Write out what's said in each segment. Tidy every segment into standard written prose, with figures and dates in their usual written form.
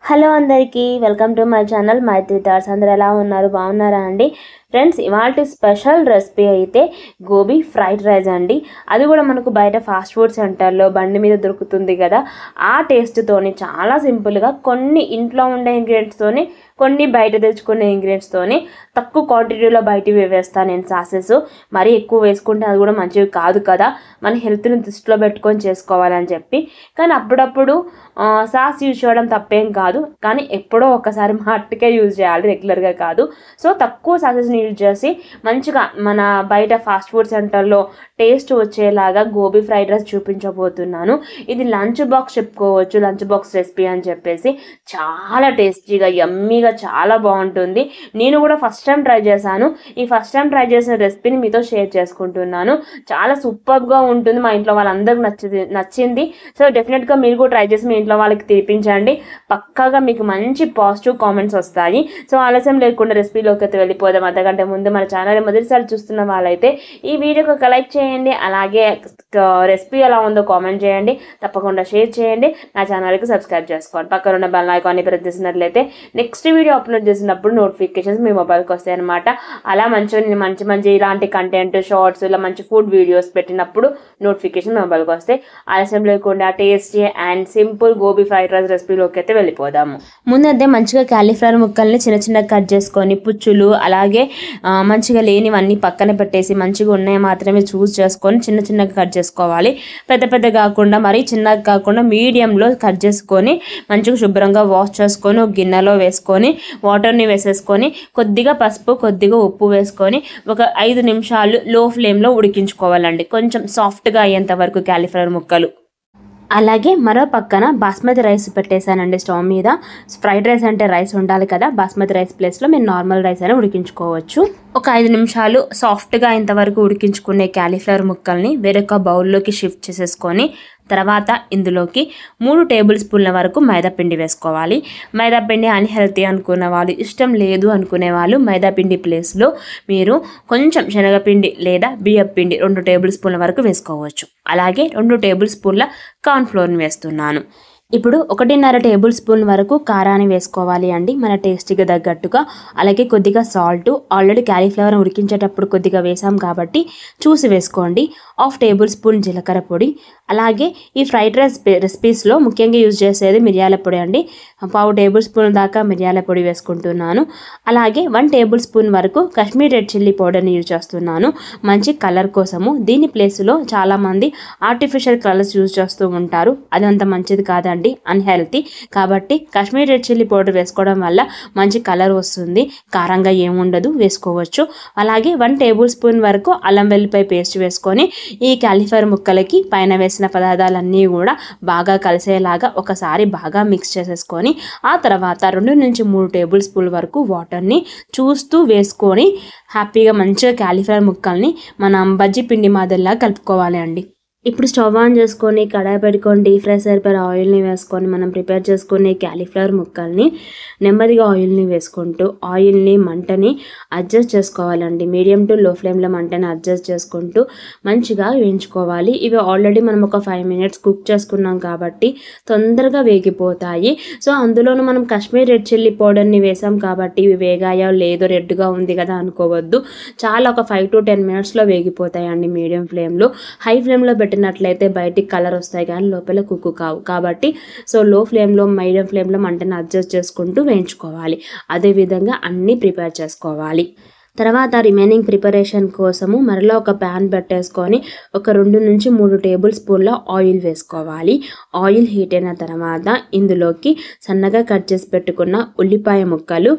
Hello అందరికీ welcome to my channel Maitri thoughts. అందరూ ఎలా ఉన్నారు? బాగున్నారా అండి? ఫ్రెండ్స్, ఇవాళ స్పెషల్ రెసిపీ అయితే గోబీ ఫ్రైడ్ రైస్ అండి. అది కూడా మనకు బయట ఫాస్ట్ ఫుడ్ సెంటర్లో బండి మీద దొరుకుతుంది కదా, ఆ టేస్ట్తోని చాలా సింపుల్గా కొన్ని ఇంట్లో ఉండే ఇంగ్రీడియంట్స్తోని, కొన్ని బయట తెచ్చుకునే ఇంగ్రీడియంట్స్తోని తక్కువ క్వాంటిటీలో బయటివి వేస్తాను నేను. సాసెస్ మరీ ఎక్కువ వేసుకుంటే అది కూడా మంచివి కాదు కదా, మన హెల్త్ని దృష్టిలో పెట్టుకొని చేసుకోవాలని చెప్పి. కానీ అప్పుడప్పుడు సాస్ యూజ్ చేయడం తప్పేం కాదు, కానీ ఎప్పుడో ఒకసారి మట్టుకే యూజ్ చేయాలి, రెగ్యులర్గా కాదు. సో తక్కువ సాసెస్ని యూజ్ చేసి మంచిగా మన బయట ఫాస్ట్ ఫుడ్ సెంటర్లో టేస్ట్ వచ్చేలాగా గోబీ ఫ్రైడ్ రైస్ చూపించబోతున్నాను. ఇది లంచ్ బాక్స్ చెప్పుకోవచ్చు, లంచ్ బాక్స్ రెసిపీ అని చెప్పేసి. చాలా టేస్టీగా యమ్మీగా చాలా బాగుంటుంది. నేను కూడా ఫస్ట్ టైం ట్రై చేశాను. ఈ ఫస్ట్ టైం ట్రై చేసిన రెసిపీని మీతో షేర్ చేసుకుంటున్నాను. చాలా సూపర్గా ఉంటుంది, మా ఇంట్లో వాళ్ళందరికీ నచ్చింది. సో డెఫినెట్గా మీరు కూడా ట్రై చేసి మీ ఇంట్లో వాళ్ళకి తినిపించండి. పక్కాగా మీకు మంచి పాజిటివ్ కామెంట్స్ వస్తాయి. సో ఆలస్యం లేకుండా రెసిపీలోకి అయితే వెళ్ళిపోదాం. అంతకంటే ముందు మన ఛానల్ మొదటిసారి చూస్తున్న వాళ్ళైతే ఈ వీడియోకి ఒక లైక్ చేయండి, అలాగే రెసిపీ ఎలా ఉందో కామెంట్ చేయండి, తప్పకుండా షేర్ చేయండి, నా ఛానల్కి సబ్స్క్రైబ్ చేసుకోండి. పక్కన ఉన్న బెల్ ఐకాన్ని ప్రెస్ చేసినట్లయితే నెక్స్ట్ వీడియో అప్లోడ్ చేసినప్పుడు నోటిఫికేషన్స్ మీ మొబైల్కి వస్తాయి అనమాట. అలా మంచి ఇలాంటి కంటెంట్ షార్ట్స్, ఇలా మంచి ఫుడ్ వీడియోస్ పెట్టినప్పుడు నోటిఫికేషన్ మొబైల్కి వస్తాయి. ఆలస్యం లేకుండా tasty and simple gobi fried rice రెసిపీలోకి అయితే వెళ్ళిపోదాము. ముందే మంచిగా క్యాలీఫ్లవర్ ముక్కల్ని చిన్న చిన్న కట్ చేసుకొని, పుచ్చులు అలాగే మంచిగా లేనివన్నీ పక్కన పెట్టేసి, మంచిగా ఉన్నాయి మాత్రమే చూస్ చేసుకొని చిన్న చిన్నగా కట్ చేసుకోవాలి. పెద్ద కాకుండా మరీ చిన్నగా కాకుండా మీడియంలో కట్ చేసుకొని మంచిగా శుభ్రంగా వాష్ చేసుకొని ఒక గిన్నెలో వేసుకొని వాటర్ని వేసేసుకొని కొద్దిగా పసుపు కొద్దిగా ఉప్పు వేసుకొని ఒక 5 నిమిషాలు లో ఫ్లేమ్లో ఉడికించుకోవాలండి, కొంచెం సాఫ్ట్గా అయ్యేంత వరకు క్యాలీఫ్లవర్ ముక్కలు. అలాగే మరో పక్కన బాస్మతి రైస్ పెట్టేశానండి స్టవ్ మీద. ఫ్రైడ్ రైస్ అంటే రైస్ ఉండాలి కదా, బాస్మతి రైస్ ప్లేస్లో మీరు నార్మల్ రైస్ అయినా ఉడికించుకోవచ్చు. ఒక 5 నిమిషాలు సాఫ్ట్గా ఇంతవరకు ఉడికించుకునే క్యాలీఫ్లవర్ ముక్కల్ని వేరొక బౌల్లోకి షిఫ్ట్ చేసేసుకొని తర్వాత ఇందులోకి 3 టేబుల్ స్పూన్ల వరకు మైదాపిండి వేసుకోవాలి. మైదాపిండి అన్హెల్తీ అనుకున్న వాళ్ళు, ఇష్టం లేదు అనుకునే వాళ్ళు మైదాపిండి ప్లేస్లో మీరు కొంచెం శనగపిండి లేదా బియ్యపిండి 2 టేబుల్ స్పూన్ల వరకు వేసుకోవచ్చు. అలాగే 2 టేబుల్ స్పూన్ల కార్న్ఫ్లోర్ని వేస్తున్నాను. ఇప్పుడు 1.5 టేబుల్ స్పూన్ వరకు కారాన్ని వేసుకోవాలి అండి, మన టేస్ట్కి తగ్గట్టుగా. అలాగే కొద్దిగా సాల్ట్, ఆల్రెడీ క్యాలీఫ్లవర్ ఉడికించేటప్పుడు కొద్దిగా వేసాం కాబట్టి చూసి వేసుకోండి. 1/2 టేబుల్ స్పూన్ జీలకర్ర పొడి. అలాగే ఈ ఫ్రైడ్ రైస్ రెసిపీస్లో ముఖ్యంగా యూజ్ చేసేది మిరియాల పొడి అండి. 1/2 టేబుల్ స్పూన్ దాకా మిరియాల పొడి వేసుకుంటున్నాను. అలాగే 1 టేబుల్ స్పూన్ వరకు కాశ్మీర్ రెడ్ చిల్లీ పౌడర్ని యూజ్ చేస్తున్నాను, మంచి కలర్ కోసము. దీని ప్లేస్లో చాలామంది ఆర్టిఫిషియల్ కలర్స్ యూజ్ చేస్తూ ఉంటారు, అదంత మంచిది కాదండి, అన్హెల్తీ. కాబట్టి కాశ్మీర్ రెడ్ చిల్లీ పౌడర్ వేసుకోవడం వల్ల మంచి కలర్ వస్తుంది, కారంగా ఏముండదు, వేసుకోవచ్చు. అలాగే 1 టేబుల్ స్పూన్ వరకు అల్లం వెల్లిపాయ పేస్ట్ వేసుకొని ఈ క్యాలీఫ్లవర్ ముక్కలకి పైన వేసిన పదార్థాలన్నీ కూడా బాగా కలిసేలాగా ఒకసారి బాగా మిక్స్ చేసేసుకొని ఆ తర్వాత 2 నుంచి 3 టేబుల్ స్పూన్ వరకు వాటర్ని చూస్తూ వేసుకొని హ్యాపీగా మంచిగా క్యాలీఫ్లవర్ ముక్కల్ని మనం బజ్జీ పిండి మాదిరిలా కలుపుకోవాలి అండి. ఇప్పుడు స్టవ్ ఆన్ చేసుకొని కడాయి పెట్టుకొని డీప్ ఫ్రై సరిపడ ఆయిల్ని వేసుకొని మనం ప్రిపేర్ చేసుకునే క్యాలీఫ్లవర్ ముక్కల్ని నెమ్మదిగా ఆయిల్ని వేసుకుంటూ ఆయిల్ని మంటని అడ్జస్ట్ చేసుకోవాలండి. మీడియం టు లో ఫ్లేమ్లో మంటని అడ్జస్ట్ చేసుకుంటూ మంచిగా వేయించుకోవాలి. ఇవి ఆల్రెడీ మనం ఒక 5 మినిట్స్ కుక్ చేసుకున్నాం కాబట్టి తొందరగా వేగిపోతాయి. సో అందులోనూ మనం కాశ్మీర్ రెడ్ చిల్లీ పౌడర్ని వేసాం కాబట్టి ఇవి వేగాయో లేదో, రెడ్గా ఉంది కదా అనుకోవద్దు. చాలా ఒక 5 to 10 మినిట్స్లో వేగిపోతాయండి మీడియం ఫ్లేమ్లో. హై ఫ్లేమ్లో పెట్టినట్లయితే బయటికి కలర్ వస్తాయి కానీ లోపల కుక్కు కావు. కాబట్టి సో లో ఫ్లేమ్లో మీడియం ఫ్లేమ్లో మంటని అడ్జస్ట్ చేసుకుంటూ వేయించుకోవాలి. అదేవిధంగా అన్నీ ప్రిపేర్ చేసుకోవాలి. తర్వాత రిమైనింగ్ ప్రిపరేషన్ కోసము మరలా ఒక ప్యాన్ పెట్టేసుకొని ఒక 2 నుంచి 3 టేబుల్ స్పూన్ల ఆయిల్ వేసుకోవాలి. ఆయిల్ హీట్ అయిన తర్వాత ఇందులోకి సన్నగా కట్ చేసి పెట్టుకున్న ఉల్లిపాయ ముక్కలు,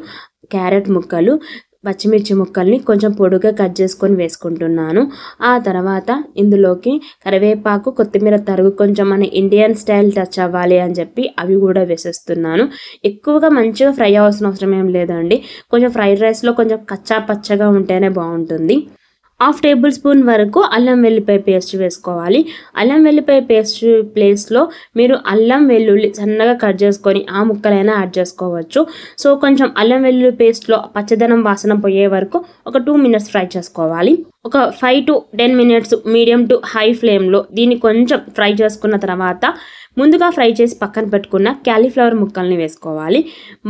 క్యారెట్ ముక్కలు, పచ్చిమిర్చి ముక్కల్ని కొంచెం పొడుగా కట్ చేసుకొని వేసుకుంటున్నాను. ఆ తర్వాత ఇందులోకి కరివేపాకు, కొత్తిమీర తరుగు కొంచెం మన ఇండియన్ స్టైల్ టచ్ అవ్వాలి అని చెప్పి అవి కూడా వేసేస్తున్నాను. ఎక్కువగా మంచిగా ఫ్రై అవ్వాల్సిన అవసరం ఏం లేదండి, కొంచెం ఫ్రైడ్ రైస్లో కొంచెం కచ్చా పచ్చగా ఉంటేనే బాగుంటుంది. 1/2 టేబుల్ స్పూన్ వరకు అల్లం వెల్లిపాయ పేస్ట్ వేసుకోవాలి. అల్లం వెల్లిపాయ పేస్ట్ ప్లేస్లో మీరు అల్లం వెల్లుల్లి సన్నగా కట్ చేసుకొని ఆ ముక్కలైనా యాడ్ చేసుకోవచ్చు. సో కొంచెం అల్లం వెల్లుల్లి పేస్ట్లో పచ్చదనం వాసన పోయే వరకు ఒక 2 మినిట్స్ ఫ్రై చేసుకోవాలి. ఒక 5 to 10 minutes medium to high ఫ్లేమ్లో దీన్ని కొంచెం ఫ్రై చేసుకున్న తర్వాత ముందుగా ఫ్రై చేసి పక్కన పెట్టుకున్న క్యాలీఫ్లవర్ ముక్కల్ని వేసుకోవాలి,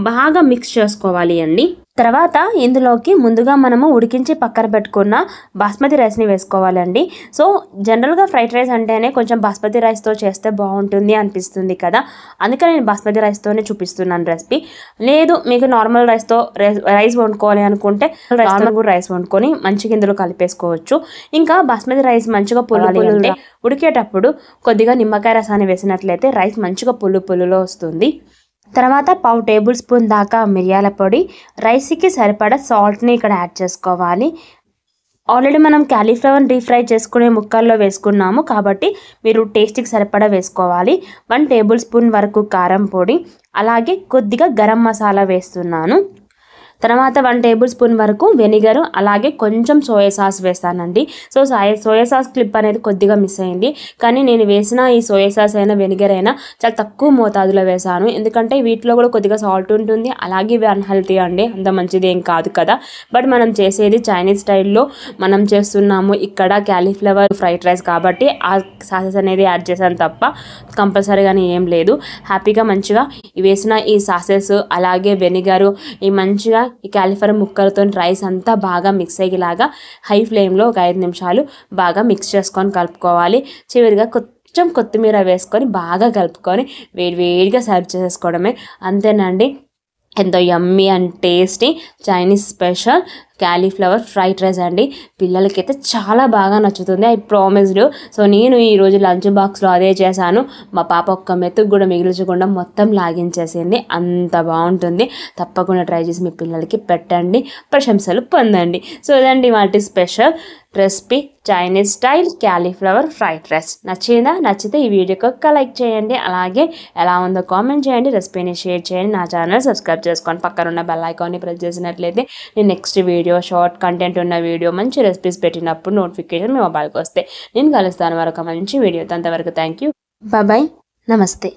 బాగా మిక్స్ చేసుకోవాలి అండి. తర్వాత ఇందులోకి ముందుగా మనము ఉడికించి పక్కన పెట్టుకున్న బాస్మతి రైస్ని వేసుకోవాలండి. సో జనరల్గా ఫ్రైడ్ రైస్ అంటేనే కొంచెం బాస్మతి రైస్తో చేస్తే బాగుంటుంది అనిపిస్తుంది కదా, అందుకని నేను బాస్మతి రైస్తోనే చూపిస్తున్నాను రెసిపీ. లేదు మీకు నార్మల్ రైస్తో రైస్ వండుకోవాలి అనుకుంటే నార్మల్ కూడా రైస్ వండుకొని మంచిగా ఇందులో కలిపేసుకోవచ్చు. ఇంకా బాస్మతి రైస్ మంచిగా పులుపులు ఉడికేటప్పుడు కొద్దిగా నిమ్మకాయ రసాన్ని వేసినట్లయితే రైస్ మంచిగా పులుపులులో వస్తుంది. తర్వాత 1/2 టేబుల్ స్పూన్ దాకా మిరియాల పొడి, రైస్కి సరిపడా సాల్ట్ని ఇక్కడ యాడ్ చేసుకోవాలి. ఆల్రెడీ మనం క్యాలీఫ్లవర్ డీప్ ఫ్రై చేసుకునే ముక్కల్లో వేసుకున్నాము కాబట్టి మీరు టేస్ట్కి సరిపడా వేసుకోవాలి. 1 టేబుల్ స్పూన్ వరకు కారం పొడి, అలాగే కొద్దిగా గరం మసాలా వేస్తున్నాను. తర్వాత 1 టేబుల్ స్పూన్ వరకు వెనిగర్, అలాగే కొంచెం సోయా సాస్ వేస్తానండి. సో సోయా సాస్ క్లిప్ అనేది కొద్దిగా మిస్ అయింది, కానీ నేను వేసిన ఈ సోయా సాస్ అయినా వెనిగర్ అయినా చాలా తక్కువ మోతాదులో వేసాను, ఎందుకంటే వీటిలో కూడా కొద్దిగా సాల్ట్ ఉంటుంది, అలాగే ఇవి అన్హెల్తీ అండి, అంత మంచిది ఏం కాదు కదా. బట్ మనం చేసేది చైనీస్ స్టైల్లో మనం చేస్తున్నాము, ఇక్కడ క్యాలీఫ్లవర్ ఫ్రైడ్ రైస్ కాబట్టి ఆ సాసెస్ అనేది యాడ్ చేశాను తప్ప కంపల్సరీగానే ఏం లేదు. హ్యాపీగా మంచిగా వేసిన ఈ సాసెస్ అలాగే వెనిగరు ఈ మంచిగా ఈ క్యాలీఫ్లవర్ ముక్కలతో రైస్ అంతా బాగా మిక్స్ అయ్యేలాగా హై ఫ్లేమ్లో ఒక 5 నిమిషాలు బాగా మిక్స్ చేసుకొని కలుపుకోవాలి. చివరిగా కొంచెం కొత్తిమీర వేసుకొని బాగా కలుపుకొని వేడివేడిగా సర్వ్ చేసుకోవడమే, అంతేనండి. ఎంతో యమ్మీ and tasty Chinese special cauliflower fried rice అండి. పిల్లలకైతే చాలా బాగా నచ్చుతుంది, ఐ ప్రామిస్డ్. సో నేను ఈరోజు లంచ్ బాక్స్లో అదే చేశాను. మా పాప ఒక్క మెతుకు కూడా మిగిల్చకుండా మొత్తం లాగించేసింది, అంత బాగుంటుంది. తప్పకుండా ట్రై చేసి మీ పిల్లలకి పెట్టండి, ప్రశంసలు పొందండి. సో ఇదండి వాటి special recipe, Chinese style cauliflower fried rice. నచ్చిందా? నచ్చితే ఈ వీడియోకి ఒక్క లైక్ చేయండి, అలాగే ఎలా ఉందో కామెంట్ చేయండి, రెసిపీని షేర్ చేయండి, నా ఛానల్ సబ్స్క్రైబ్ చేసుకోండి, పక్కన ఉన్న బెల్ ఐకాన్ని ప్రెస్ చేసినట్లయితే నేను నెక్స్ట్ వీడియో షార్ట్ కంటెంట్ ఉన్న వీడియో మంచి రెసిపీస్ పెట్టినప్పుడు నోటిఫికేషన్ మీ మొబైల్కి వస్తే నేను కలుస్తాను మరొక మంచి వీడియోతో. అంతవరకు థ్యాంక్ యూ, బాయ్, నమస్తే.